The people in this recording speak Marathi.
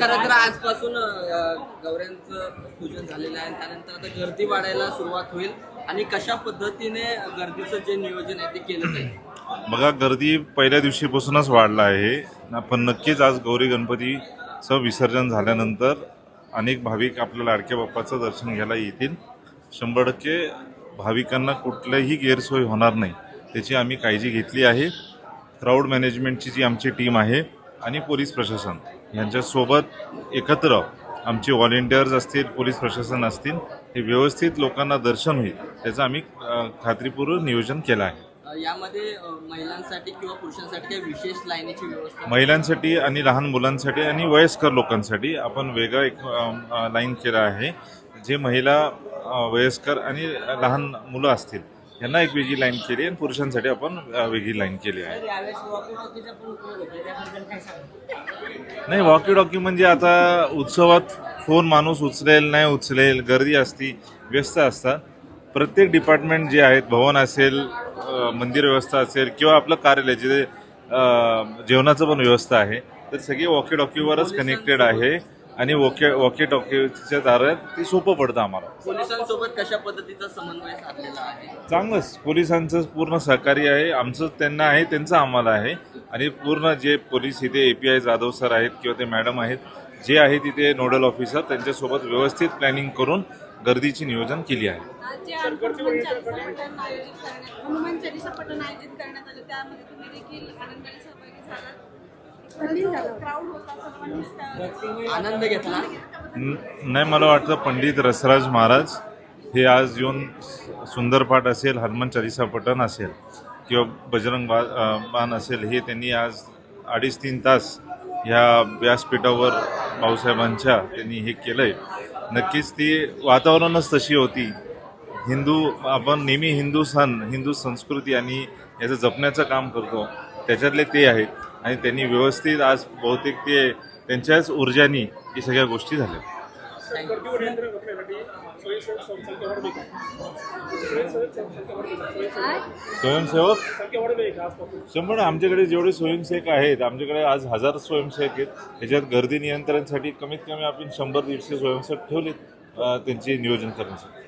खरं तर आजपासून गौऱ्यांचं पूजन झालेलं आहे. त्यानंतर आता गर्दी वाढायला सुरुवात होईल आणि कशा पद्धतीने गर्दीचं जे नियोजन आहे ते केलं जाईल. बघा, गर्दी पहिल्या दिवशीपासूनच वाढला आहे पण नक्कीच आज गौरी गणपतीचं विसर्जन झाल्यानंतर अनेक भाविक आपल्या लाडक्या बाप्पाचं दर्शन घ्यायला येतील. 100% भाविकांना कुठल्याही गैरसोय होणार नाही त्याची आम्ही काळजी घेतली आहे. क्राऊड मॅनेजमेंटची जी आमची टीम आहे आणि पोलीस प्रशासन यांच्यासोबत एकत्र आमचे व्हॉलेंटियर्स असतील, पोलीस प्रशासन असतील, हे व्यवस्थित लोकांना दर्शन होईल त्याचं आम्ही खात्रीपूर्वक नियोजन केलं आहे. यामध्ये महिलांसाठी किंवा पुरुषांसाठी काही विशेष लाईनीची व्यवस्था? महिलांसाठी आणि लहान मुलांसाठी आणि वयस्कर लोकांसाठी आपण वेगळा एक लाईन केला आहे. जे महिला, वयस्कर आणि लहान मुलं असतील यांना एक वेगळी लाईन केली आणि पुरुषांसाठी आपण वेगळी लाईन केली आहे. नाही, वॉकी टॉकी म्हणजे आता उत्सवात फोन माणूस उचलेल नाही उचलेल, गर्दी असती, व्यस्त असतात. प्रत्येक डिपार्टमेंट जे आहेत, भवन असेल, मंदिर व्यवस्था असेल किंवा आपलं कार्यालय जे जेवणाचं पण व्यवस्था आहे, तर सगळी वॉकी टॉकीवरच कनेक्टेड आहे आणि वॉकी टॉकीच्या दारात ते सोपं पडतं आम्हाला. पोलिसांसोबत कशा पद्धतीचा समन्वय साधलेला आहे? चांगलंच, पोलिसांचं पूर्ण सहकार्य आहे. आमचं त्यांना आहे, त्यांचं आम्हाला आहे. आणि पूर्ण जे पोलीस इथे API जाधव सर आहेत किंवा ते मॅडम आहेत जे आहेत तिथे नोडल ऑफिसर, त्यांच्यासोबत व्यवस्थित प्लॅनिंग करून गर्दीची नियोजन केली आहे. हनुमान चालीसा पठण आयोजित करण्यात आलं, त्यामध्ये तुम्ही देखील आनंदाने सहभागी झालात. क्राऊड होता, सर्वांनी आनंद घेतला. नाही, मला वाटतं पंडित रसराज महाराज हे आज येऊन सुंदर पाठ असेल, हनुमान चालीसा पठण असेल किंवा बजरंग बाण असेल, हे त्यांनी आज 2.5-3 तास ह्या व्यासपीठावर भाऊसाहेबांच्या त्यांनी हे केलं आहे. नक्कीच ती वातावरणच तशी होती. आपण नेहमी हिंदू सण, हिंदू संस्कृती आणि याचं जपण्याचं काम करतो, त्याच्यातले ते आहेत. आणि त्यांनी व्यवस्थित आज बहुतेक ते त्यांच्याच ऊर्जानी ही सगळ्या गोष्टी झाल्या. स्वयंसेवक 100, आमच्याकडे जेवढे स्वयंसेवक आहेत, आमच्याकडे आज 1000 स्वयंसेवक आहेत. त्याच्यात गर्दी नियंत्रणासाठी कमीत कमी आपण 100-150 स्वयंसेवक ठेवलेत त्यांचे नियोजन करण्यासाठी.